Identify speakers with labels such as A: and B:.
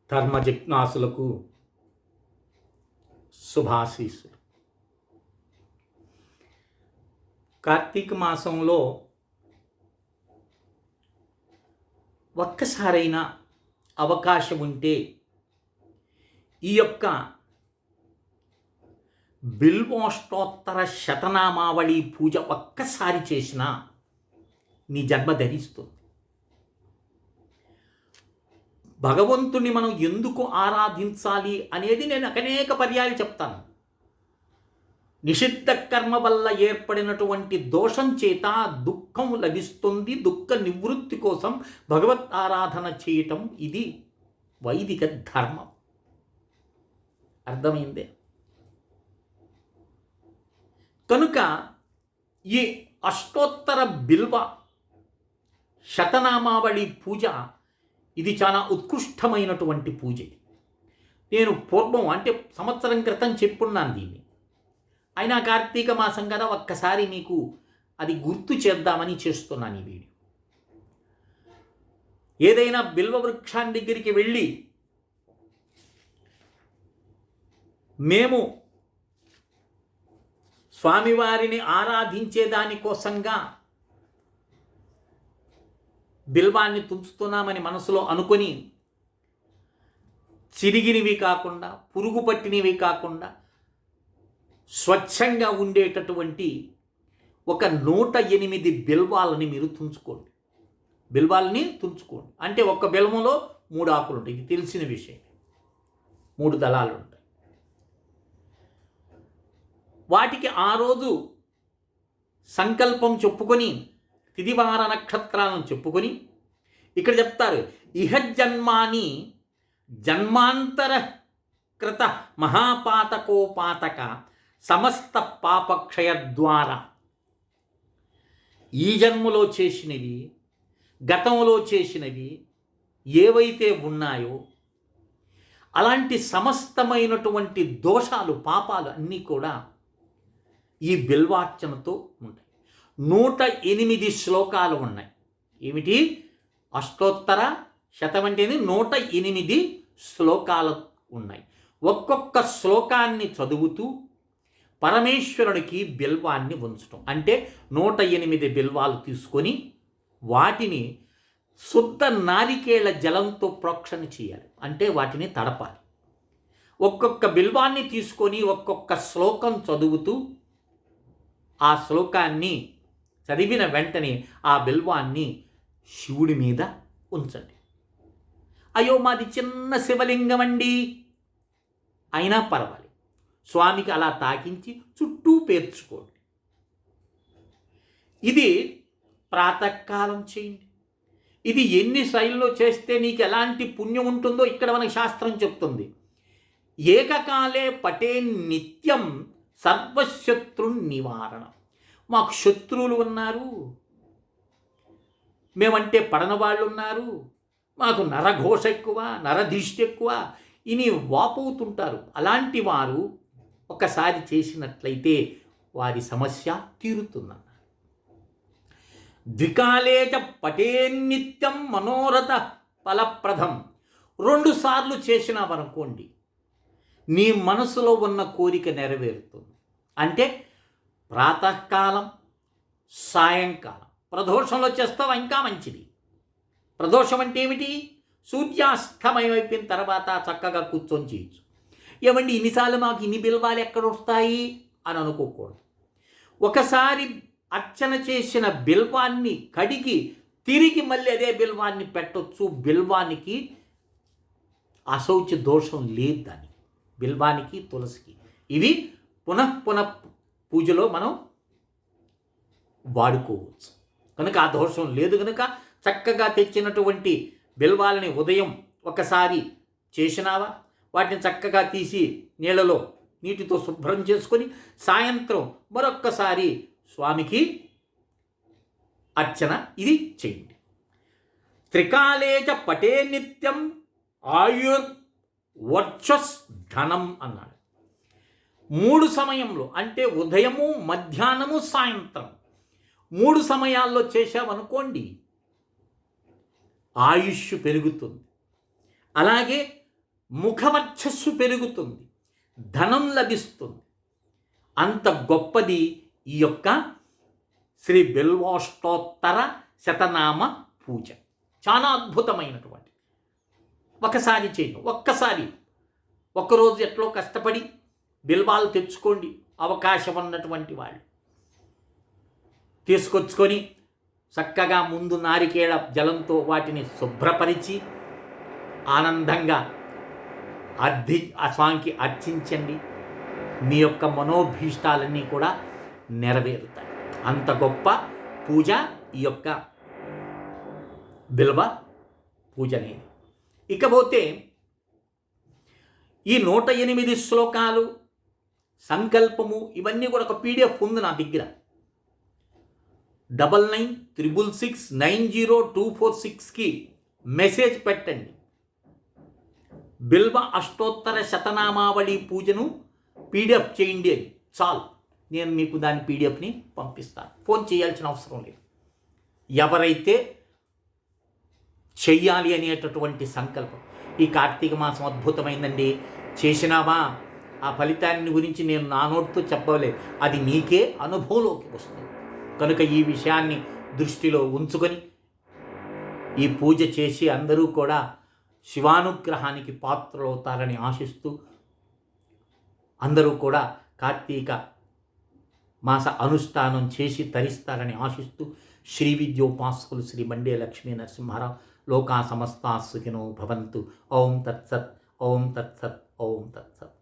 A: ధర్మజిజ్ఞాసులకు శుభాశీస్సులు. కార్తీక మాసంలో ఒక్కసారైనా అవకాశం ఉంటే ఈ యొక్క బిల్వాష్టోత్తర శతనామావళి పూజ ఒక్కసారి చేసినా నీ జన్మ ధరిస్తుంది. భగవంతుని మనం ఎందుకు ఆరాధించాలి అనేది నేను అనేక పర్యాయాలు చెప్తాను. నిషిద్ధ కర్మ వల్ల ఏర్పడినటువంటి దోషం చేత దుఃఖం లభిస్తుంది. దుఃఖ నివృత్తి కోసం భగవత్ ఆరాధన చేయటం ఇది వైదిక ధర్మం. అర్థమైందే? కనుక ఈ అష్టోత్తర బిల్వ శతనామావళి పూజ ఇది చాలా ఉత్కృష్టమైనటువంటి పూజ. ఇది నేను పూర్వం అంటే సంవత్సరం క్రితం చెప్పున్నాను దీన్ని. అయినా కార్తీక మాసం కదా ఒక్కసారి మీకు అది గుర్తు చేద్దామని చేస్తున్నాను ఈ వీడియో. ఏదైనా బిల్వ వృక్షాన్ని దగ్గరికి వెళ్ళి మేము స్వామివారిని ఆరాధించే దానికోసంగా బిల్వాన్ని తుంచుతున్నామని మనసులో అనుకొని చిరిగినవి కాకుండా పురుగు పట్టినవి కాకుండా స్వచ్ఛంగా ఉండేటటువంటి ఒక 108 బిల్వాలని మీరు తుంచుకోండి. బిల్వాలని తుంచుకోండి అంటే ఒక్క బిల్వలో 3 ఆకులు ఉంటాయి. ఇది తెలిసిన విషయం. 3 దళాలు ఉంటాయి. వాటికి ఆ రోజు సంకల్పం చెప్పుకొని తిదివార నక్షత్రాలను చెప్పుకొని ఇక్కడ చెప్తారు, ఇహజన్మాని జన్మాంతర కృత మహాపాతకోపాతక సమస్త పాపక్షయ ద్వారా. ఈ జన్మలో చేసినవి గతంలో చేసినవి ఏవైతే ఉన్నాయో అలాంటి సమస్తమైనటువంటి దోషాలు పాపాలు అన్నీ కూడా ఈ బిల్వార్చనతో ఉంటాయి. 108 శ్లోకాలు ఉన్నాయి. ఏమిటి? అష్టోత్తర శతం అంటేనే 108 శ్లోకాలు ఉన్నాయి. ఒక్కొక్క శ్లోకాన్ని చదువుతూ పరమేశ్వరుడికి బిల్వాన్ని ఉంచటం అంటే 108 బిల్వాలు తీసుకొని వాటిని శుద్ధ నారికేళ జలంతో ప్రోక్షణ చేయాలి. అంటే వాటిని తడపాలి. ఒక్కొక్క బిల్వాన్ని తీసుకొని ఒక్కొక్క శ్లోకం చదువుతూ ఆ శ్లోకాన్ని చదివిన వెంటనే ఆ బిల్వాన్ని శివుడి మీద ఉంచండి. అయ్యో మాది చిన్న శివలింగం అండి అయినా పర్వాలేదు, స్వామికి అలా తాకించి చుట్టూ పేర్చుకోండి. ఇది ప్రాతకాలం చేయండి. ఇది ఎన్ని శైలిలో చేస్తే నీకు ఎలాంటి పుణ్యం ఉంటుందో ఇక్కడ మనకి శాస్త్రం చెప్తుంది. ఏకకాలే పటే నిత్యం సర్వశత్రు నివారణం. మాకు శత్రువులు ఉన్నారు, మేమంటే పడన వాళ్ళు ఉన్నారు, మాకు నరఘోష ఎక్కువ, నరధిష్టి ఎక్కువ ఇని వాపోతుంటారు. అలాంటి వారు ఒకసారి చేసినట్లయితే వారి సమస్య తీరుతుందన్నారు. ద్వికాలేచ పటేన్నిత్యం మనోరథ ఫలప్రదం. 2 సార్లు చేసినావనుకోండి నీ మనసులో ఉన్న కోరిక నెరవేరుతుంది. అంటే ప్రాతకాలం సాయంకాలం ప్రదోషంలో చేస్తావా ఇంకా మంచిది. ప్రదోషం అంటే ఏమిటి? సూర్యాస్తమయం అయిపోయిన తర్వాత చక్కగా కూర్చొని చేయొచ్చు. ఏమండి ఇన్నిసార్లు మాకు ఇన్ని బిల్వాలు ఎక్కడ వస్తాయి అని అనుకోకూడదు. ఒకసారి అర్చన చేసిన బిల్వాన్ని కడిగి తిరిగి మళ్ళీ అదే బిల్వాన్ని పెట్టొచ్చు. బిల్వానికి అశౌచ దోషం లేదు. దానికి బిల్వానికి తులసికి ఇవి పునః పూజలో మనం వాడుకోవచ్చు. కనుక ఆ దోషం లేదు. కనుక చక్కగా తెచ్చినటువంటి బిల్వాలని ఉదయం ఒకసారి చేసినావా వాటిని చక్కగా తీసి నీటితో శుభ్రం చేసుకొని సాయంత్రం మరొక్కసారి స్వామికి అర్చన ఇది చేయండి. త్రికాలేచ పటే నిత్యం ఆయుర్వర్చస్ ధనం అన్నాడు. 3 సమయంలో అంటే ఉదయము మధ్యాహ్నము సాయంత్రం 3 సమయాల్లో చేశామనుకోండి ఆయుష్ పెరుగుతుంది. అలాగే ముఖవర్చస్సు పెరుగుతుంది, ధనం లభిస్తుంది. అంత గొప్పది ఈ యొక్క శ్రీ బిల్వాష్టోత్తర శతనామ పూజ. చాలా అద్భుతమైనటువంటి. ఒకసారి చేయండి, ఒక్కరోజు ఎట్లో కష్టపడి బిల్వాలు తెచ్చుకోండి. అవకాశం ఉన్నటువంటి వాళ్ళు తీసుకొచ్చుకొని చక్కగా ముందు నారికేళ జలంతో వాటిని శుభ్రపరిచి ఆనందంగా ఆ స్వామికి అర్చించండి. మీ యొక్క మనోభీష్టాలన్నీ కూడా నెరవేరుతాయి. అంత గొప్ప పూజ ఈ యొక్క బిల్వ పూజ అనేది. ఇకపోతే ఈ 108 శ్లోకాలు, సంకల్పము, ఇవన్నీ కూడా ఒక పీడిఎఫ్ ఉంది నా దగ్గర. 9966690246కి మెసేజ్ పెట్టండి. బిల్వ అష్టోత్తర శతనామావళి పూజను పీడిఎఫ్ చేయండి అని చాలు. నేను మీకు దాని పీడిఎఫ్ని పంపిస్తాను. ఫోన్ చేయాల్సిన అవసరం లేదు. ఎవరైతే చెయ్యాలి అనేటటువంటి సంకల్పం. ఈ కార్తీక మాసం అద్భుతమైందండి, చేసినావా, ఆ ఫలితాన్ని గురించి నేను నా నోటితో చెప్పలేదు, అది నీకే అనుభవంలోకి వస్తుంది. కనుక ఈ విషయాన్ని దృష్టిలో ఉంచుకొని ఈ పూజ చేసి అందరూ కూడా శివానుగ్రహానికి పాత్రలవుతారని ఆశిస్తూ, అందరూ కూడా కార్తీక మాస అనుష్ఠానం చేసి తరిస్తారని ఆశిస్తూ, శ్రీ విద్యోపాసకులు శ్రీ బండే లక్ష్మీ నరసింహారావు లోకా సమస్తా సుఖినో భవంతు. ఓం తత్సత్, ఓం తత్సత్, ఓం తత్సత్.